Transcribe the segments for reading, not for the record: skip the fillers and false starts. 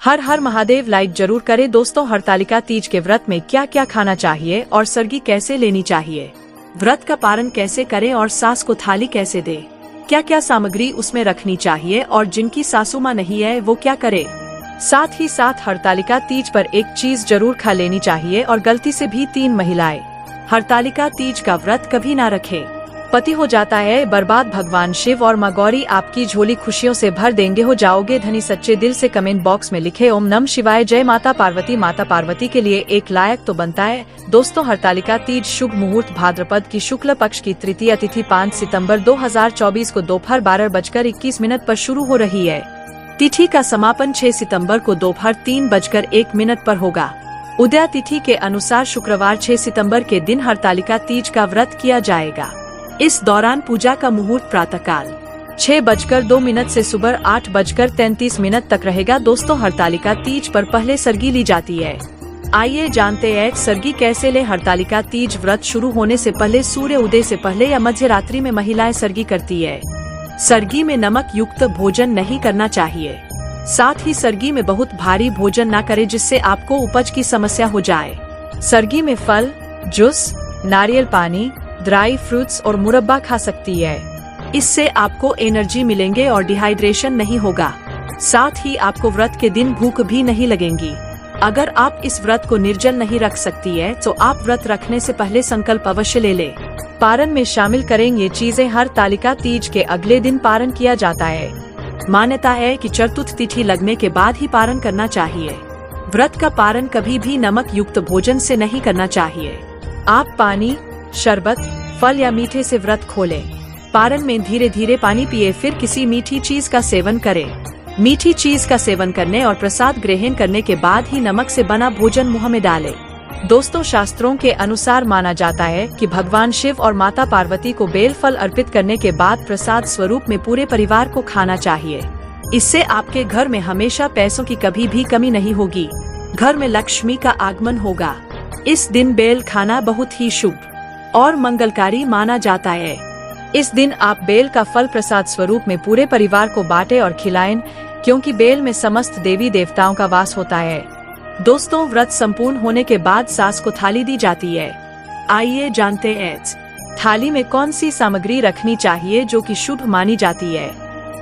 हर हर Mahadev. Like जरूर करें दोस्तों। हरतालिका तीज के व्रत में क्या क्या खाना चाहिए और सर्गी कैसे लेनी चाहिए, व्रत का पारण कैसे करें और सास को थाली कैसे दे, क्या क्या सामग्री उसमें रखनी चाहिए और जिनकी सासू माँ नहीं है वो क्या करे। साथ ही साथ हरतालिका तीज पर एक चीज जरूर खा लेनी चाहिए और गलती से भी 3 महिलाएं हरतालिका तीज का व्रत कभी ना रखें। पति हो जाता है बर्बाद। भगवान शिव और माँ गौरी आपकी झोली खुशियों से भर देंगे, हो जाओगे धनी। सच्चे दिल से कमेंट बॉक्स में लिखे ओम नमः शिवाय, जय माता पार्वती। माता पार्वती के लिए एक लायक तो बनता है दोस्तों। हरतालिका तीज शुभ मुहूर्त भाद्रपद की शुक्ल पक्ष की तृतीय तिथि 5 सितंबर 2024 को दोपहर 12:21 पर शुरू हो रही है। तिथि का समापन 6 सितंबर को दोपहर 3:01 पर होगा। उदय तिथि के अनुसार शुक्रवार 6 सितंबर के दिन हरतालिका तीज का व्रत किया जाएगा। इस दौरान पूजा का मुहूर्त प्रातःकाल 6:02 से सुबह 8:33 तक रहेगा दोस्तों। हरतालिका तीज पर पहले सर्गी ली जाती है। आइए जानते हैं सर्गी कैसे ले। हरतालिका तीज व्रत शुरू होने से पहले सूर्य उदय से पहले या मध्य रात्रि में महिलाएं सर्गी करती है। सर्गी में नमक युक्त भोजन नहीं करना चाहिए। साथ ही सर्गी में बहुत भारी भोजन न करें जिससे आपको उपज की समस्या हो जाए। सर्गी में फल, जूस, नारियल पानी, ड्राई फ्रूट्स और मुरब्बा खा सकती है। इससे आपको एनर्जी मिलेंगे और डिहाइड्रेशन नहीं होगा। साथ ही आपको व्रत के दिन भूख भी नहीं लगेंगी। अगर आप इस व्रत को निर्जल नहीं रख सकती है तो आप व्रत रखने से पहले संकल्प अवश्य ले ले। पारण में शामिल करें ये चीजें। हरतालिका तीज के अगले दिन पारण किया जाता है। मान्यता है कि चतुर्थ तिथि लगने के बाद ही पारण करना चाहिए। व्रत का पारण कभी भी नमक युक्त भोजन से नहीं करना चाहिए। आप पानी, शरबत, फल या मीठे से व्रत खोलें। पारण में धीरे धीरे पानी पिए, फिर किसी मीठी चीज का सेवन करें। मीठी चीज का सेवन करने और प्रसाद ग्रहण करने के बाद ही नमक से बना भोजन मुंह में डालें। दोस्तों शास्त्रों के अनुसार माना जाता है कि भगवान शिव और माता पार्वती को बेल फल अर्पित करने के बाद प्रसाद स्वरूप में पूरे परिवार को खाना चाहिए। इससे आपके घर में हमेशा पैसों की कभी भी कमी नहीं होगी। घर में लक्ष्मी का आगमन होगा। इस दिन बेल खाना बहुत ही शुभ और मंगलकारी माना जाता है। इस दिन आप बेल का फल प्रसाद स्वरूप में पूरे परिवार को बांटें और खिलाएं, क्योंकि बेल में समस्त देवी देवताओं का वास होता है। दोस्तों व्रत संपूर्ण होने के बाद सास को थाली दी जाती है। आइए जानते हैं थाली में कौन सी सामग्री रखनी चाहिए जो कि शुभ मानी जाती है।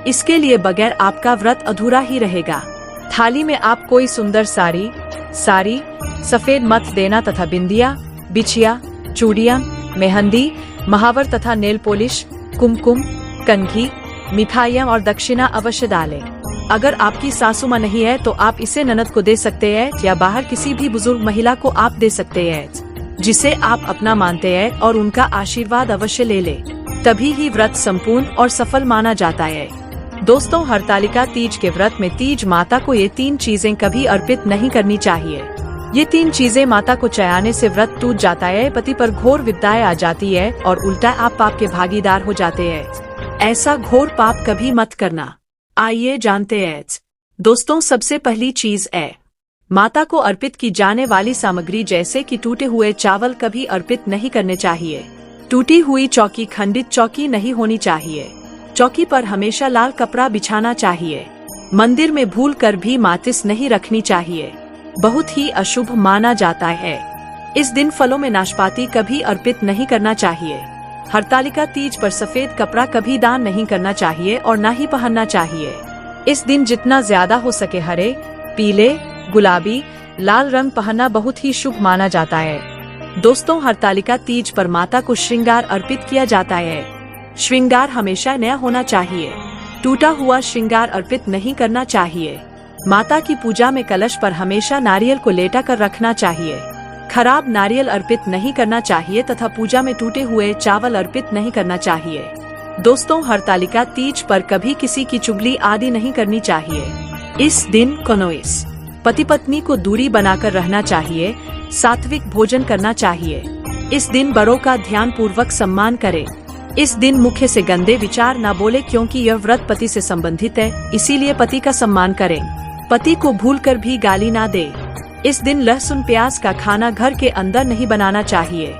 इसके लिए बगैर आपका व्रत अधूरा ही रहेगा। थाली में आप कोई सुंदर साड़ी, सफेद मत देना तथा बिंदिया, बिछिया, चूड़ियाँ, मेहंदी, महावर तथा नेल पॉलिश, कुमकुम, कंघी, मिठाइयाँ और दक्षिणा अवश्य डालें। अगर आपकी सासू माँ नहीं है तो आप इसे ननद को दे सकते हैं या बाहर किसी भी बुजुर्ग महिला को आप दे सकते हैं जिसे आप अपना मानते हैं और उनका आशीर्वाद अवश्य ले ले। तभी ही व्रत संपूर्ण और सफल माना जाता है। दोस्तों हरतालिका तीज के व्रत में तीज माता को ये 3 चीजें कभी अर्पित नहीं करनी चाहिए। ये 3 चीजें माता को चढ़ाने से व्रत टूट जाता है, पति पर घोर विपदाएं आ जाती है और उल्टा आप पाप के भागीदार हो जाते हैं। ऐसा घोर पाप कभी मत करना। आइए जानते हैं। दोस्तों सबसे पहली चीज है माता को अर्पित की जाने वाली सामग्री, जैसे कि टूटे हुए चावल कभी अर्पित नहीं करने चाहिए। टूटी हुई चौकी, खंडित चौकी नहीं होनी चाहिए। चौकी पर हमेशा लाल कपड़ा बिछाना चाहिए। मंदिर में भूल कर भी माचिस नहीं रखनी चाहिए, बहुत ही अशुभ माना जाता है। इस दिन फलों में नाशपाती कभी अर्पित नहीं करना चाहिए। हरतालिका तीज पर सफेद कपड़ा कभी दान नहीं करना चाहिए और न ही पहनना चाहिए। इस दिन जितना ज्यादा हो सके हरे, पीले, गुलाबी, लाल रंग पहनना बहुत ही शुभ माना जाता है। दोस्तों हरतालिका तीज पर माता को श्रृंगार अर्पित किया जाता है। श्रृंगार हमेशा नया होना चाहिए। टूटा हुआ श्रृंगार अर्पित नहीं करना चाहिए। माता की पूजा में कलश पर हमेशा नारियल को लेटा कर रखना चाहिए। खराब नारियल अर्पित नहीं करना चाहिए तथा पूजा में टूटे हुए चावल अर्पित नहीं करना चाहिए। दोस्तों हरतालिका तीज पर कभी किसी की चुगली आदि नहीं करनी चाहिए। इस दिन कनोइस पति पत्नी को दूरी बनाकर रहना चाहिए। सात्विक भोजन करना चाहिए। इस दिन बड़ों का ध्यान पूर्वक सम्मान करें। इस दिन मुख से गंदे विचार न बोले, क्योंकि यह व्रत पति से संबंधित है, इसीलिए पति का सम्मान करें। पति को भूलकर भी गाली ना दे। इस दिन लहसुन प्याज का खाना घर के अंदर नहीं बनाना चाहिए।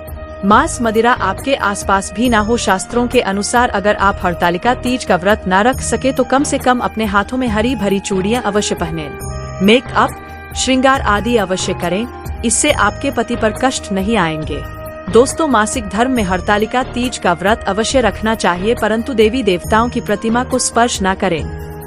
मांस मदिरा आपके आसपास भी ना हो। शास्त्रों के अनुसार अगर आप हरतालिका तीज का व्रत न रख सके तो कम से कम अपने हाथों में हरी भरी चूड़ियां अवश्य पहनें। मेकअप, श्रृंगार आदि अवश्य करें, इससे आपके पति पर कष्ट नहीं आएंगे। दोस्तों, मासिक धर्म में हरतालिका तीज का व्रत अवश्य रखना चाहिए, परंतु देवी देवताओं की प्रतिमा को स्पर्श न करें।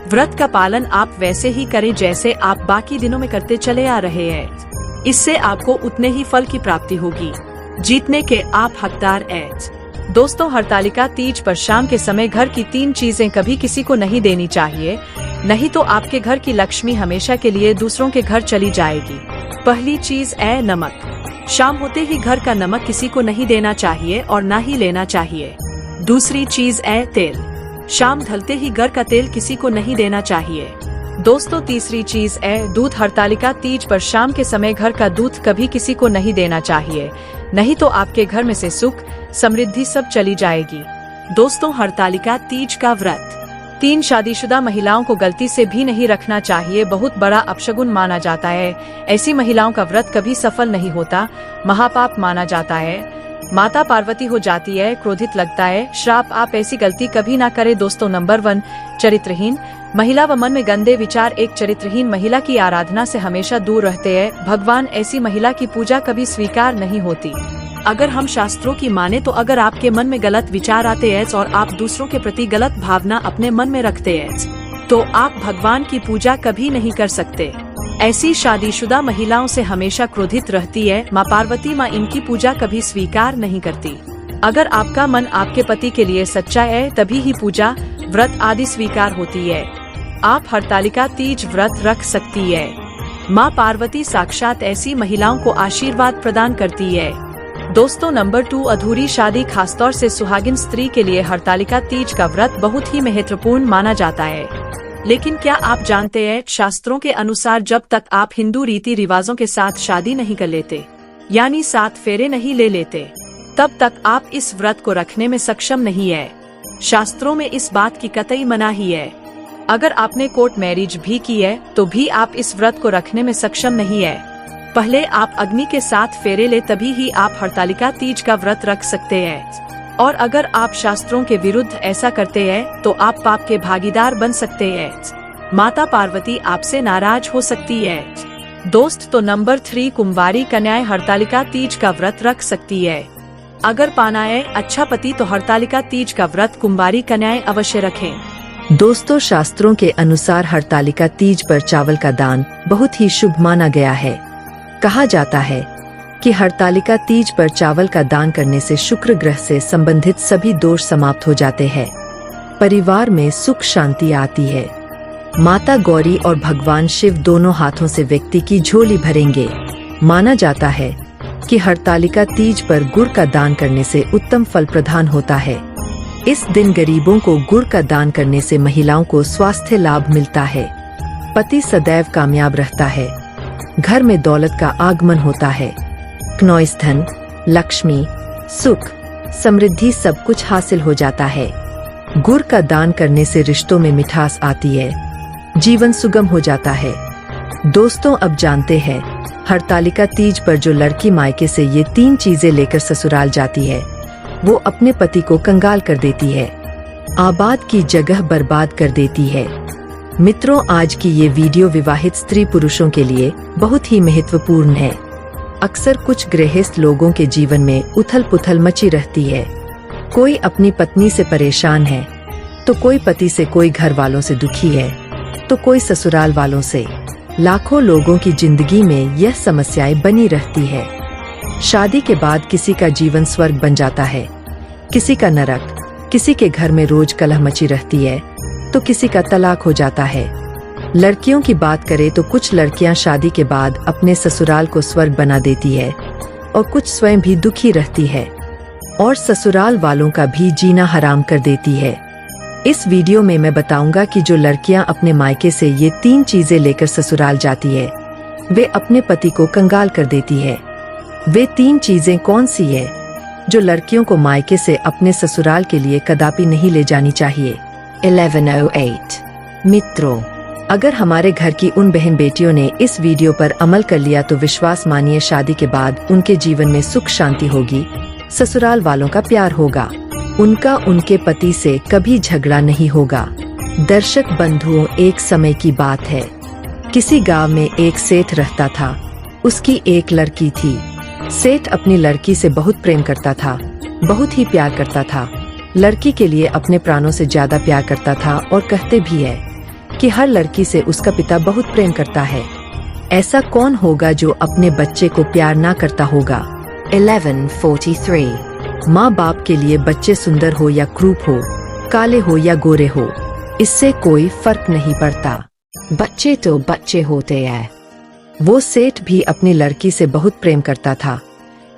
व्रत का पालन आप वैसे ही करें जैसे आप बाकी दिनों में करते चले आ रहे हैं। इससे आपको उतने ही फल की प्राप्ति होगी, जीतने के आप हकदार हैं। दोस्तों, हरतालिका तीज पर शाम के समय घर की 3 चीजें कभी किसी को नहीं देनी चाहिए, नहीं तो आपके घर की लक्ष्मी हमेशा के लिए दूसरों के घर चली जाएगी। पहली चीज है नमक। शाम होते ही घर का नमक किसी को नहीं देना चाहिए और ना ही लेना चाहिए। दूसरी चीज है तेल। शाम ढलते ही घर का तेल किसी को नहीं देना चाहिए। दोस्तों, तीसरी चीज है दूध। हरतालिका तीज पर शाम के समय घर का दूध कभी किसी को नहीं देना चाहिए, नहीं तो आपके घर में से सुख समृद्धि सब चली जाएगी। दोस्तों, हरतालिका तीज का व्रत 3 शादीशुदा महिलाओं को गलती से भी नहीं रखना चाहिए, बहुत बड़ा अपशगुन माना जाता है। ऐसी महिलाओं का व्रत कभी सफल नहीं होता, महापाप माना जाता है, माता पार्वती हो जाती है, क्रोधित लगता है, श्राप। आप ऐसी गलती कभी ना करें। दोस्तों, नंबर 1, चरित्रहीन महिला व मन में गंदे विचार। एक चरित्रहीन महिला की आराधना से हमेशा दूर रहते हैं भगवान। ऐसी महिला की पूजा कभी स्वीकार नहीं होती। अगर हम शास्त्रों की माने तो अगर आपके मन में गलत विचार आते हैं और आप दूसरों के प्रति गलत भावना अपने मन में रखते हैं तो आप भगवान की पूजा कभी नहीं कर सकते। ऐसी शादीशुदा महिलाओं से हमेशा क्रोधित रहती है माँ पार्वती। माँ इनकी पूजा कभी स्वीकार नहीं करती। अगर आपका मन आपके पति के लिए सच्चा है तभी ही पूजा व्रत आदि स्वीकार होती है। आप हरतालिका तीज व्रत रख सकती है। माँ पार्वती साक्षात ऐसी महिलाओं को आशीर्वाद प्रदान करती है। दोस्तों, नंबर 2, अधूरी शादी। खासतौर से सुहागिन स्त्री के लिए हरतालिका तीज का व्रत बहुत ही महत्वपूर्ण माना जाता है। लेकिन क्या आप जानते हैं, शास्त्रों के अनुसार जब तक आप हिंदू रीति रिवाजों के साथ शादी नहीं कर लेते, यानी 7 फेरे नहीं ले लेते, तब तक आप इस व्रत को रखने में सक्षम नहीं है। शास्त्रों में इस बात की कतई मनाही है। अगर आपने कोर्ट मैरिज भी की है तो भी आप इस व्रत को रखने में सक्षम नहीं है। पहले आप अग्नि के 7 फेरे ले, तभी ही आप हरतालिका तीज का व्रत रख सकते हैं। और अगर आप शास्त्रों के विरुद्ध ऐसा करते हैं तो आप पाप के भागीदार बन सकते हैं। माता पार्वती आपसे नाराज हो सकती है। दोस्त, तो नंबर 3, कुंवारी कन्याएं हरतालिका तीज का व्रत रख सकती है। अगर पाना है अच्छा पति तो हरतालिका तीज का व्रत कुंवारी कन्याएं अवश्य रखें। दोस्तों, शास्त्रों के अनुसार हरतालिका तीज पर चावल का दान बहुत ही शुभ माना गया है। कहा जाता है कि हरतालिका तीज पर चावल का दान करने से शुक्र ग्रह से संबंधित सभी दोष समाप्त हो जाते हैं, परिवार में सुख शांति आती है। माता गौरी और भगवान शिव दोनों हाथों से व्यक्ति की झोली भरेंगे। माना जाता है कि हरतालिका तीज पर गुड़ का दान करने से उत्तम फल प्रदान होता है। इस दिन गरीबों को गुड़ का दान करने से महिलाओं को स्वास्थ्य लाभ मिलता है, पति सदैव कामयाब रहता है, घर में दौलत का आगमन होता है, कनौज धन, लक्ष्मी, सुख, समृद्धि सब कुछ हासिल हो जाता है। गुड़ का दान करने से रिश्तों में मिठास आती है, जीवन सुगम हो जाता है। दोस्तों, अब जानते हैं हरतालिका तीज पर जो लड़की मायके से ये 3 चीजें लेकर ससुराल जाती है वो अपने पति को कंगाल कर देती है, आबाद की जगह बर्बाद कर देती है। मित्रों, आज की ये वीडियो विवाहित स्त्री पुरुषों के लिए बहुत ही महत्वपूर्ण है। अक्सर कुछ गृहस्थ लोगों के जीवन में उथल पुथल मची रहती है। कोई अपनी पत्नी से परेशान है तो कोई पति से, कोई घर वालों से दुखी है तो कोई ससुराल वालों से। लाखों लोगों की जिंदगी में यह समस्याएं बनी रहती है। शादी के बाद किसी का जीवन स्वर्ग बन जाता है, किसी का नरक। किसी के घर में रोज कलह मची रहती है तो किसी का तलाक हो जाता है। लड़कियों की बात करें तो कुछ लड़कियां शादी के बाद अपने ससुराल को स्वर्ग बना देती है और कुछ स्वयं भी दुखी रहती है और ससुराल वालों का भी जीना हराम कर देती है। इस वीडियो में मैं बताऊंगा कि जो लड़कियां अपने मायके से ये 3 चीजें लेकर ससुराल जाती है वे अपने पति को कंगाल कर देती है। वे 3 चीजें कौन सी है जो लड़कियों को मायके से अपने ससुराल के लिए कदापि नहीं ले जानी चाहिए। 1108 मित्रों, अगर हमारे घर की उन बहन बेटियों ने इस वीडियो पर अमल कर लिया तो विश्वास मानिए शादी के बाद उनके जीवन में सुख शांति होगी, ससुराल वालों का प्यार होगा, उनका उनके पति से कभी झगड़ा नहीं होगा। दर्शक बंधुओं, एक समय की बात है, किसी गांव में एक सेठ रहता था। उसकी एक लड़की थी। सेठ अपनी लड़की से बहुत प्रेम करता था, बहुत ही प्यार करता था। लड़की के लिए अपने प्राणों से ज्यादा प्यार करता था और कहते भी है कि हर लड़की से उसका पिता बहुत प्रेम करता है। ऐसा कौन होगा जो अपने बच्चे को प्यार ना करता होगा। 1143 माँ बाप के लिए बच्चे सुंदर हो या क्रूप हो, काले हो या गोरे हो, इससे कोई फर्क नहीं पड़ता। बच्चे तो बच्चे होते हैं। वो सेठ भी अपनी लड़की से बहुत प्रेम करता था।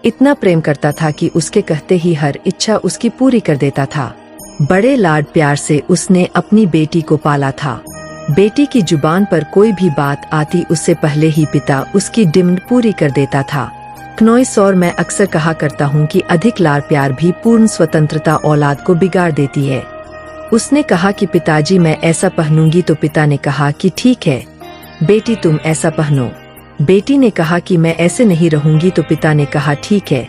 इतना प्रेम करता था कि उसके कहते ही हर इच्छा उसकी पूरी कर देता था। बड़े लाड प्यार से उसने अपनी बेटी को पाला था। बेटी की जुबान पर कोई भी बात आती उससे पहले ही पिता उसकी डिमांड पूरी कर देता था। क्नोइस और मैं अक्सर कहा करता हूँ कि अधिक लाड प्यार भी पूर्ण स्वतंत्रता औलाद को बिगाड़ देती है। उसने कहा कि पिताजी मैं ऐसा पहनूंगी, तो पिता ने कहा कि ठीक है बेटी तुम ऐसा पहनो। बेटी ने कहा कि मैं ऐसे नहीं रहूंगी, तो पिता ने कहा ठीक है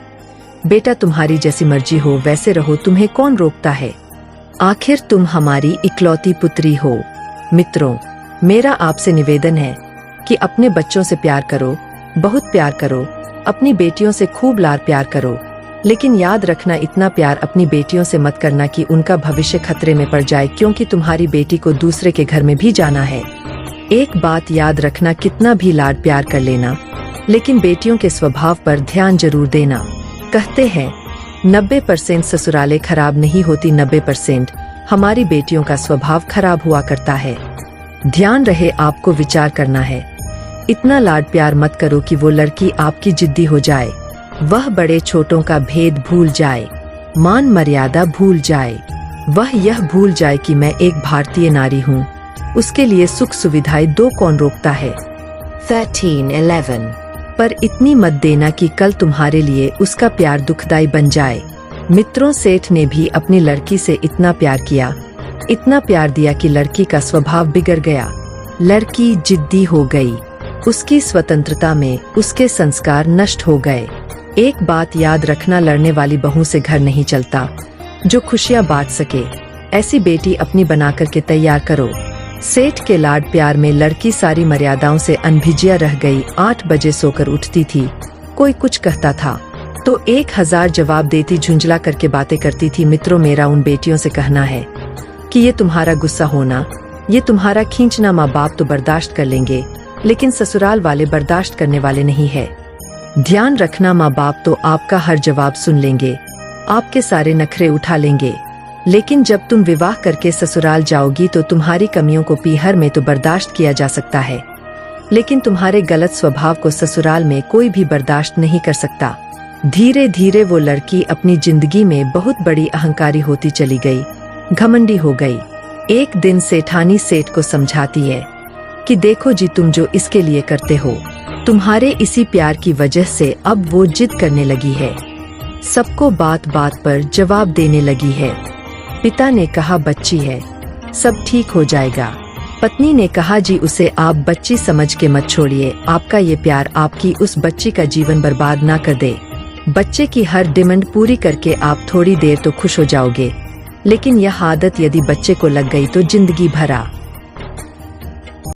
बेटा तुम्हारी जैसी मर्जी हो वैसे रहो, तुम्हें कौन रोकता है। आखिर तुम हमारी इकलौती पुत्री हो। मित्रों, मेरा आपसे निवेदन है कि अपने बच्चों से प्यार करो, बहुत प्यार करो, अपनी बेटियों से खूब लाड प्यार करो, लेकिन याद रखना इतना प्यार अपनी बेटियों से मत करना कि उनका भविष्य खतरे में पड़ जाए, क्योंकि तुम्हारी बेटी को दूसरे के घर में भी जाना है। एक बात याद रखना, कितना भी लाड प्यार कर लेना, लेकिन बेटियों के स्वभाव पर ध्यान जरूर देना। कहते हैं 90% ससुरालें खराब नहीं होती, 90% हमारी बेटियों का स्वभाव खराब हुआ करता है। ध्यान रहे, आपको विचार करना है। इतना लाड प्यार मत करो कि वो लड़की आपकी जिद्दी हो जाए, वह बड़े छोटों का भेद भूल जाए, मान मर्यादा भूल जाए, वह यह भूल जाए कि मैं एक भारतीय नारी हूँ। उसके लिए सुख सुविधाएं दो, कौन रोकता है। 1311 पर इतनी मत देना कि कल तुम्हारे लिए उसका प्यार दुखदाई बन जाए। मित्रों, सेठ ने भी अपनी लड़की से इतना प्यार किया, इतना प्यार दिया कि लड़की का स्वभाव बिगड़ गया। लड़की जिद्दी हो गई, उसकी स्वतंत्रता में उसके संस्कार नष्ट हो गए। एक बात याद रखना, लड़ने वाली बहू से घर नहीं चलता। जो खुशियां बांट सके ऐसी बेटी अपनी बनाकर के तैयार करो। सेठ के लाड प्यार में लड़की सारी मर्यादाओं से अनभिजिया रह गई। 8 बजे सोकर उठती थी, कोई कुछ कहता था तो 1000 जवाब देती, झुंझला करके बातें करती थी। मित्रों, मेरा उन बेटियों से कहना है कि ये तुम्हारा गुस्सा होना, ये तुम्हारा खींचना माँ बाप तो बर्दाश्त कर लेंगे, लेकिन ससुराल वाले बर्दाश्त करने वाले नहीं है। ध्यान रखना, माँ बाप तो आपका हर जवाब सुन लेंगे, आपके सारे नखरे उठा लेंगे, लेकिन जब तुम विवाह करके ससुराल जाओगी तो तुम्हारी कमियों को पीहर में तो बर्दाश्त किया जा सकता है, लेकिन तुम्हारे गलत स्वभाव को ससुराल में कोई भी बर्दाश्त नहीं कर सकता। धीरे धीरे वो लड़की अपनी जिंदगी में बहुत बड़ी अहंकारी होती चली गई, घमंडी हो गई। एक दिन सेठानी सेठ को समझाती है कि देखो जी, तुम जो इसके लिए करते हो, तुम्हारे इसी प्यार की वजह से अब वो जिद करने लगी है, सबको बात बात पर जवाब देने लगी है। पिता ने कहा बच्ची है, सब ठीक हो जाएगा। पत्नी ने कहा जी, उसे आप बच्ची समझ के मत छोड़िए, आपका ये प्यार आपकी उस बच्ची का जीवन बर्बाद ना कर दे। बच्चे की हर डिमांड पूरी करके आप थोड़ी देर तो खुश हो जाओगे, लेकिन यह आदत यदि बच्चे को लग गई तो जिंदगी भरा